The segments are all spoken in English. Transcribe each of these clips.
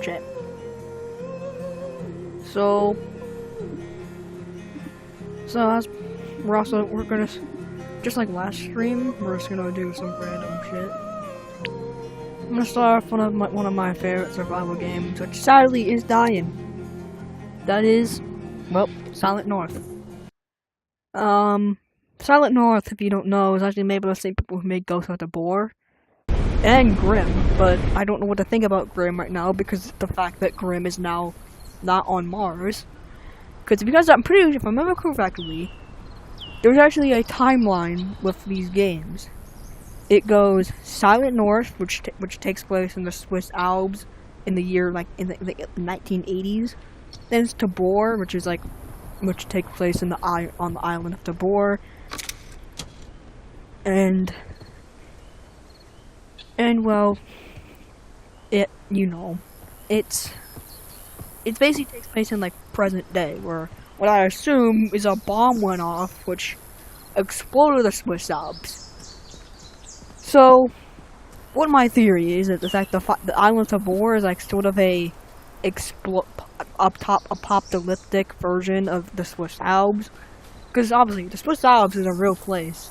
chat. So as we're gonna, just like last stream, we're just gonna do some random shit. I'm gonna start off one of my favorite survival games, which sadly is dying. That is, well, Silent North. Silent North, if you don't know, is actually made by the same people who made Ghost of the Boar and Grimm, but I don't know what to think about Grimm right now because the fact that Grimm is now not on Mars. Because I'm pretty sure, if I remember correctly, there's actually a timeline with these games. It goes Silent North, which takes place in the Swiss Alps in the year in the 1980s. Then it's Tabor, which takes place on the island of Tabor. And well, it basically takes place in present day, where what I assume is a bomb went off which exploded the Swiss Alps. So, what my theory is that the island of Tabor is sort of a apocalyptic version of the Swiss Alps, because obviously the Swiss Alps is a real place.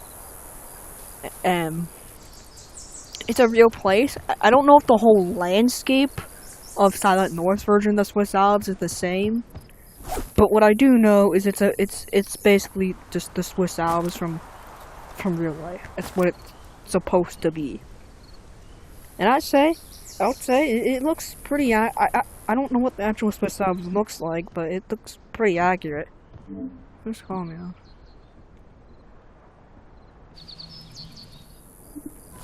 It's a real place. I don't know if the whole landscape of Silent North version of the Swiss Alps is the same, but what I do know is it's basically just the Swiss Alps from real life. That's what it's supposed to be. And I would say it looks pretty. I don't know what the actual Swiss Alps looks like, but it looks pretty accurate. Just call me out.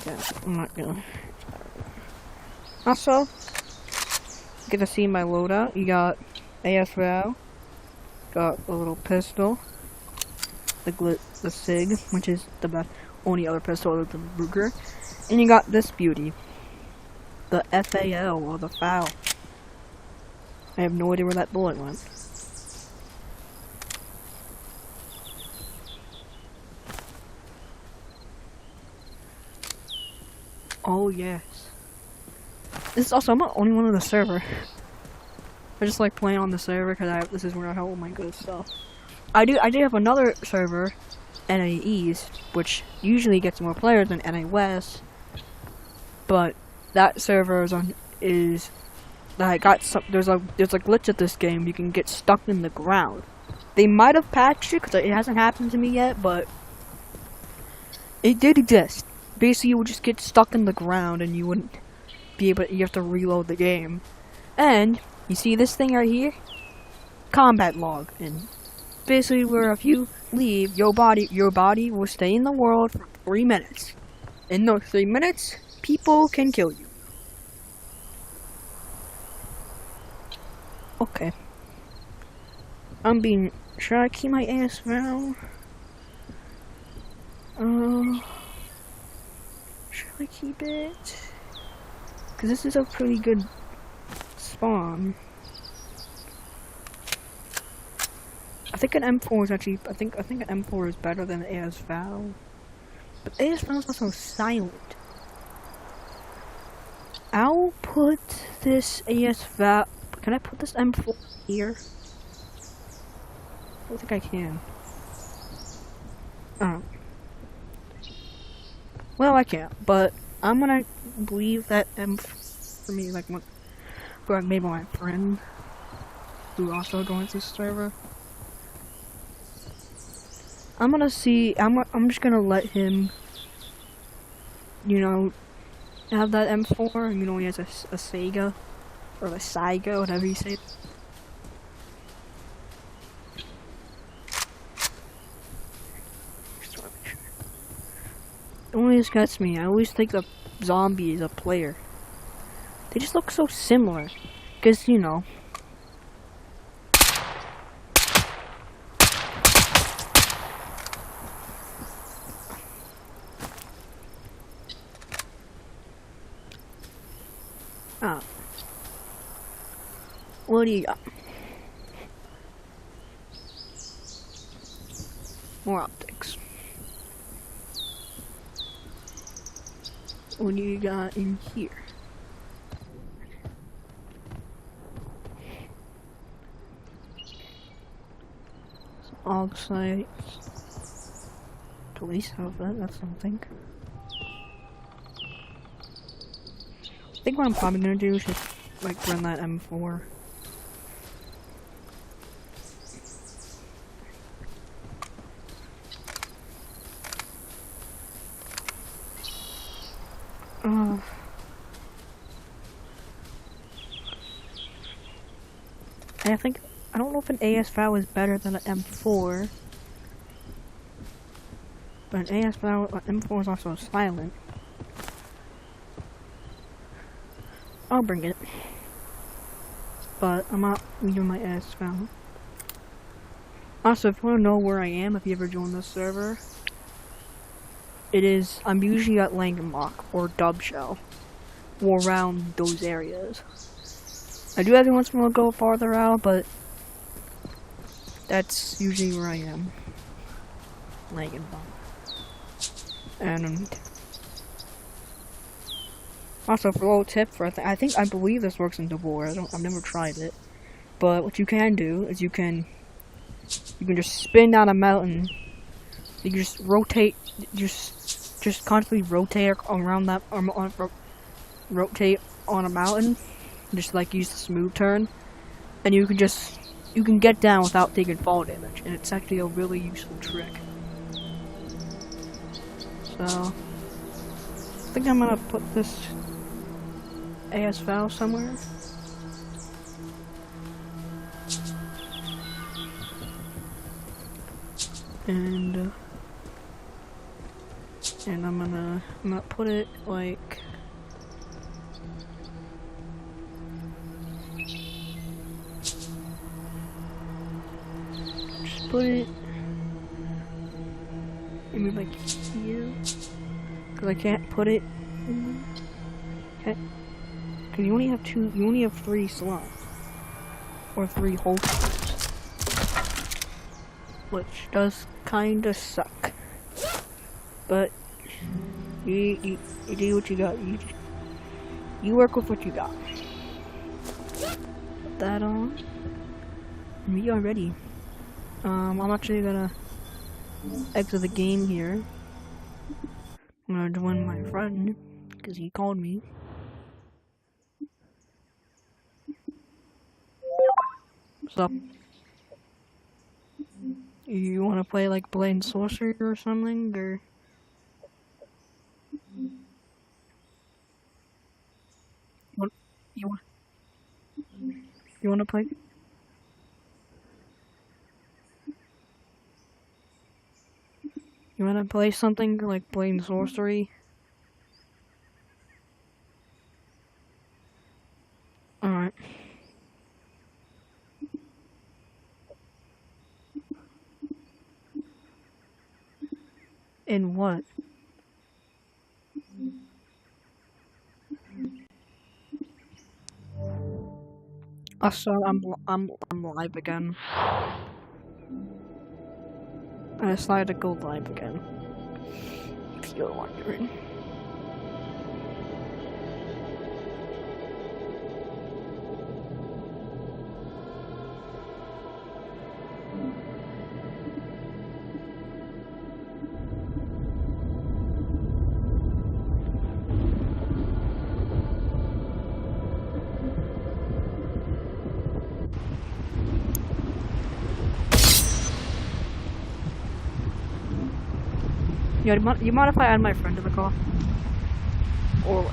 Yeah, I'm not gonna. Also, get to see my loadout. You got ASVAL, got a little pistol, the SIG, which is the best, only other pistol other than Ruger, and you got this beauty, the FAL, or the FAL. I have no idea where that bullet went. Oh yes. This is also, I'm not the only one on the server. I just like playing on the server because this is where I have all my good stuff. I do have another server, NA East, which usually gets more players than NA West, but that server there's a glitch at this game. You can get stuck in the ground. They might have patched it because it hasn't happened to me yet, but it did exist. Basically, you would just get stuck in the ground and you wouldn't be able to, you have to reload the game. And you see this thing right here? Combat log. And basically where if you leave, your body will stay in the world for 3 minutes. In those 3 minutes, people can kill you. Okay. Should I keep my ass now? Should I keep it? Because this is a pretty good spawn. I think an M4 is actually, I think an M4 is better than ASVAL. But ASVAL is also silent. I'll put this ASVAL, can I put this M4 here? I don't think I can. Oh. Well, I can't, but I'm gonna leave that for me, maybe my friend who also joins this server. I'm gonna see. I'm just gonna let him, have that M4. He has a Sega or a Saiga, whatever you say. It always gets me. I always think of zombie as a player. They just look so similar. Because, what do you got? More optics. What do you got in here? All sites. Police outfit, that's something. I think what I'm probably gonna do is just like run that M4. And I don't know if an AS-FAL is better than an M4. But an AS-FAL, M4 is also silent. I'll bring it. But I'm not using my AS-FAL. Also, if you want to know where I am, if you ever join this server, I'm usually at Langenbach or Dubshell, or around those areas. I do every once in a while go farther out, but that's usually where I am. Langenbach. And also, for a little tip, I believe this works in DeBoer. I've never tried it, but what you can do is you can just spin down a mountain. You can just rotate, just constantly rotate around that, rotate on a mountain. Just like use the smooth turn, and you can get down without taking fall damage, and it's actually a really useful trick. So I think I'm gonna put this AS-FAL somewhere. And I'm gonna put it like put it maybe like here, because I can't put it because you only have 3 slots or 3 holsters, which does kinda suck, but you do what you got. You work with what you got. Put that on, and we are ready. I'm actually gonna exit the game here. I'm gonna join my friend, because he called me. So, you wanna play like Blade and Sorcery or something, or? What, you wanna play? You wanna play something like Blade and Sorcery? Alright. In what? So I'm live again. I decided to go live again. If you're wondering. Yeah, you mind if I add my friend to the call? Or